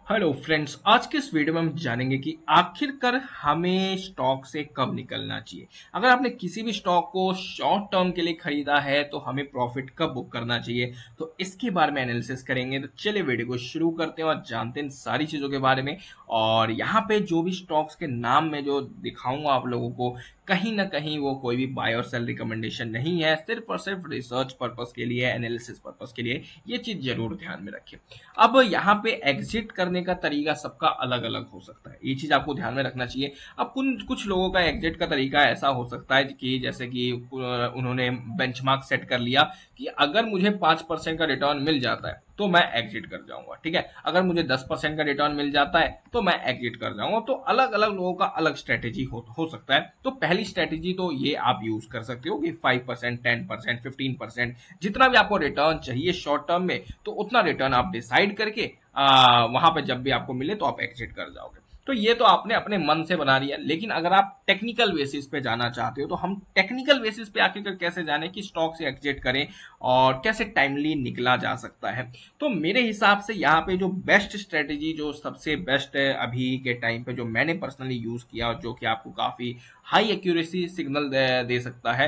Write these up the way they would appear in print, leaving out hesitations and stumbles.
Hello friends, आज के इस वीडियो में हम जानेंगे कि आखिरकार हमें स्टॉक से कब निकलना चाहिए। अगर आपने किसी भी स्टॉक को शॉर्ट टर्म के लिए खरीदा है तो हमें प्रॉफिट कब बुक करना चाहिए, तो इसके बारे में एनालिसिस करेंगे। तो चलिए वीडियो को शुरू करते हैं और जानते हैं इन सारी चीज़ों के बारे में। और यहाँ पे जो भी स्टॉक्स के नाम में जो दिखाऊंगा आप लोगों को, कहीं ना कहीं वो कोई भी बाय और सेल रिकमेंडेशन नहीं है, सिर्फ और सिर्फ रिसर्च पर्पस के लिए, एनालिसिस पर्पस के लिए। ये चीज़ जरूर ध्यान में रखें। अब यहाँ पे एग्जिट करने का तरीका सबका अलग अलग हो सकता है, ये चीज आपको ध्यान में रखना चाहिए। अब कुछ लोगों का एग्जिट का तरीका ऐसा हो सकता है कि जैसे कि उन्होंने बेंचमार्क सेट कर लिया कि अगर मुझे 5% का रिटर्न मिल जाता है तो मैं एग्जिट कर जाऊंगा, ठीक है। अगर मुझे 10% का रिटर्न मिल जाता है तो मैं एग्जिट कर जाऊंगा। तो अलग अलग लोगों का अलग स्ट्रेटेजी हो सकता है। तो पहली स्ट्रेटेजी तो ये आप यूज कर सकते हो कि 5%, 10%, 15%, जितना भी आपको रिटर्न चाहिए शॉर्ट टर्म में, तो उतना रिटर्न आप डिसाइड करके वहां पे जब भी आपको मिले तो आप एग्जिट कर जाओगे। तो ये तो आपने अपने मन से बना लिया। लेकिन अगर आप टेक्निकल बेसिस पे जाना चाहते हो तो हम टेक्निकल बेसिस पे आखिर कैसे जाने कि स्टॉक से एग्जिट करें और कैसे टाइमली निकला जा सकता है। तो मेरे हिसाब से यहाँ पे जो बेस्ट स्ट्रेटेजी, जो सबसे बेस्ट है अभी के टाइम पे, जो मैंने पर्सनली यूज किया और जो कि आपको काफी हाई एक्यूरेसी सिग्नल दे सकता है,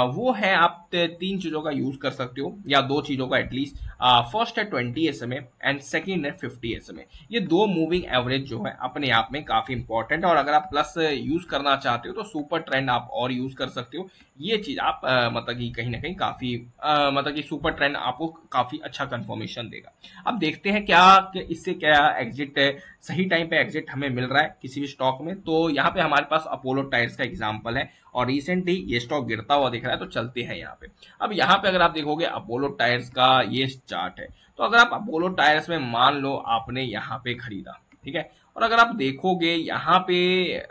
वो है आप तीन चीजों का यूज कर सकते हो, या दो चीजों का एटलीस्ट। फर्स्ट है 20 SMA एंड सेकेंड है 50 SMA। ये दो मूविंग एवरेज जो है अपने आप में काफी इंपॉर्टेंट है। और अगर आप प्लस यूज करना चाहते हो तो सुपर ट्रेंड आप और यूज कर सकते हो। ये चीज आप मतलब कि कहीं ना कहीं काफी मतलब कि सुपर ट्रेंड आपको काफी अच्छा कंफर्मेशन देगा। अब देखते हैं कि इससे क्या एग्जिट सही टाइम पे एग्जिट हमें मिल रहा है किसी भी स्टॉक में। तो यहाँ पे हमारे पास अपोलो टायर्स का एग्जांपल है और रिसेंटली ये स्टॉक गिरता हुआ दिख रहा है, तो चलते हैं यहाँ पे। अब यहाँ पे अगर आप देखोगे अपोलो टायर्स का ये चार्ट है, तो अगर आप अपोलो टायर्स में मान लो आपने यहाँ पे खरीदा, ठीक है। और अगर आप देखोगे यहाँ पे,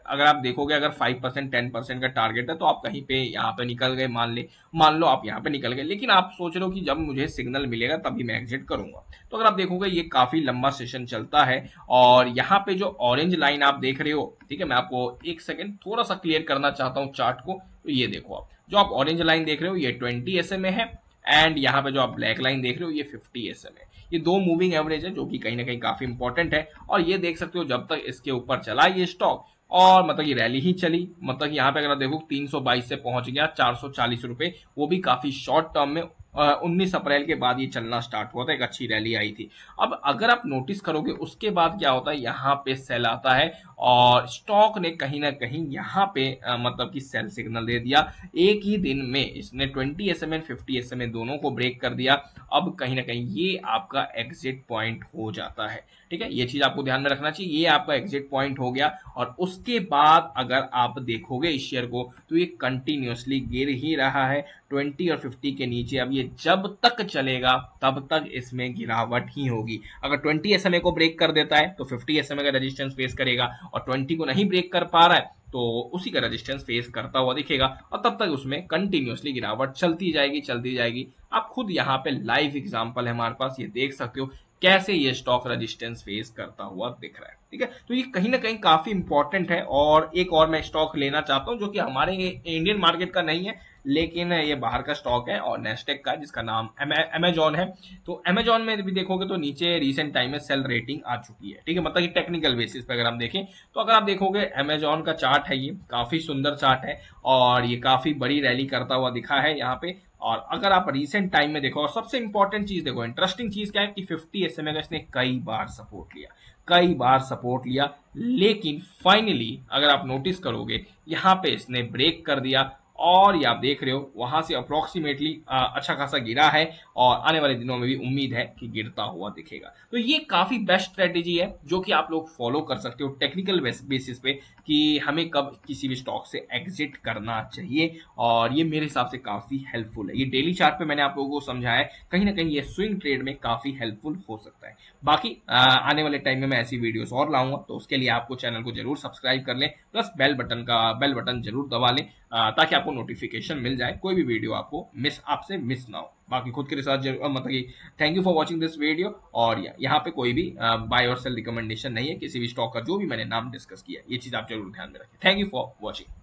अगर 5%, 10% का टारगेट है तो आप कहीं पे यहाँ पे निकल गए, मान लो आप यहाँ पे निकल गए। लेकिन आप सोच रहे हो कि जब मुझे सिग्नल मिलेगा तभी मैं एग्जिट करूंगा। तो अगर आप देखोगे ये काफी लंबा सेशन चलता है। और यहाँ पे जो ऑरेंज लाइन आप देख रहे हो, ठीक है, मैं आपको एक सेकेंड थोड़ा सा क्लियर करना चाहता हूँ चार्ट को। तो ये देखो, आप जो आप ऑरेंज लाइन देख रहे हो ये 20 SMA है, एंड यहाँ पे जो आप ब्लैक लाइन देख रहे हो ये 50 SMA। ये दो मूविंग एवरेज है जो कि कहीं ना कहीं काफी इंपॉर्टेंट है। और ये देख सकते हो जब तक इसके ऊपर चला ये स्टॉक, और मतलब ये रैली ही चली, मतलब यहाँ पे अगर देखो 322 से पहुंच गया 440 रुपए, वो भी काफी शॉर्ट टर्म में। 19 अप्रैल के बाद ये चलना स्टार्ट हुआ था, एक अच्छी रैली आई थी। अब अगर आप नोटिस करोगे उसके बाद क्या होता है, यहाँ पे सेल आता है और स्टॉक ने कहीं ना कहीं यहाँ पे मतलब कि सेल सिग्नल दे दिया। एक ही दिन में इसने 20 SMA 50 SMA दोनों को ब्रेक कर दिया। अब कहीं ना कहीं ये आपका एग्जिट पॉइंट हो जाता है, ठीक है। ये चीज आपको ध्यान में रखना चाहिए, ये आपका एग्जिट पॉइंट हो गया। और उसके बाद अगर आप देखोगे इस शेयर को तो ये कंटिन्यूअसली गिर ही रहा है 20 और 50 के नीचे। अब ये जब तक चलेगा तब तक इसमें गिरावट ही होगी। अगर 20 SMA को ब्रेक कर देता है तो 50 SMA का रेजिस्टेंस फेस करेगा, और 20 को नहीं ब्रेक कर पा रहा है तो उसी का रेजिस्टेंस फेस करता हुआ दिखेगा। और तब तक उसमें कंटिन्यूअसली गिरावट चलती जाएगी, चलती जाएगी। आप खुद यहाँ पे लाइव एग्जांपल है हमारे पास, ये देख सकते हो कैसे ये स्टॉक रेजिस्टेंस फेस करता हुआ दिख रहा है, ठीक है। तो ये कहीं ना कहीं काफी इंपॉर्टेंट है। और एक और मैं स्टॉक लेना चाहता हूं जो कि हमारे इंडियन मार्केट का नहीं है, लेकिन ये बाहर का स्टॉक है और नेस्टेक का, जिसका नाम अमेजॉन है। तो अमेजॉन में भी देखोगे तो नीचे रिसेंट टाइम में सेल रेटिंग आ चुकी है, ठीक है। मतलब कि टेक्निकल बेसिस पे अगर हम देखें तो अगर आप देखोगे अमेजॉन का चार्ट है, ये काफी सुंदर चार्ट है और ये काफी बड़ी रैली करता हुआ दिखा है यहाँ पे। और अगर आप रिसेंट टाइम में देखो, और सबसे इंपॉर्टेंट चीज देखो, इंटरेस्टिंग चीज क्या है कि 50 SMA का इसने कई बार सपोर्ट लिया, कई बार सपोर्ट लिया। लेकिन फाइनली अगर आप नोटिस करोगे यहाँ पे इसने ब्रेक कर दिया, और ये आप देख रहे हो वहां से अप्रोक्सीमेटली अच्छा खासा गिरा है। और आने वाले दिनों में भी उम्मीद है कि गिरता हुआ दिखेगा। तो ये काफी बेस्ट स्ट्रेटेजी है जो कि आप लोग फॉलो कर सकते हो टेक्निकल बेसिस पे, कि हमें कब किसी भी स्टॉक से एग्जिट करना चाहिए। और ये मेरे हिसाब से काफी हेल्पफुल है। ये डेली चार्ट पे मैंने आप लोगों को समझाया है, कहीं ना कहीं ये स्विंग ट्रेड में काफी हेल्पफुल हो सकता है। बाकी आने वाले टाइम में मैं ऐसी वीडियोस और लाऊंगा, तो उसके लिए आपको चैनल को जरूर सब्सक्राइब कर लें, प्लस बेल बटन जरूर दबा लें, ताकि आपको नोटिफिकेशन मिल जाए, कोई भी वीडियो आपसे मिस ना हो। बाकी खुद के रिसर्च जरूर, मतलब कि thank you for watching this video. और यहाँ पे कोई भी बाय और सेल रिकमेंडेशन नहीं है किसी भी स्टॉक का, जो भी मैंने नाम डिस्कस किया, ये चीज आप जरूर ध्यान में रखें। Thank you for watching.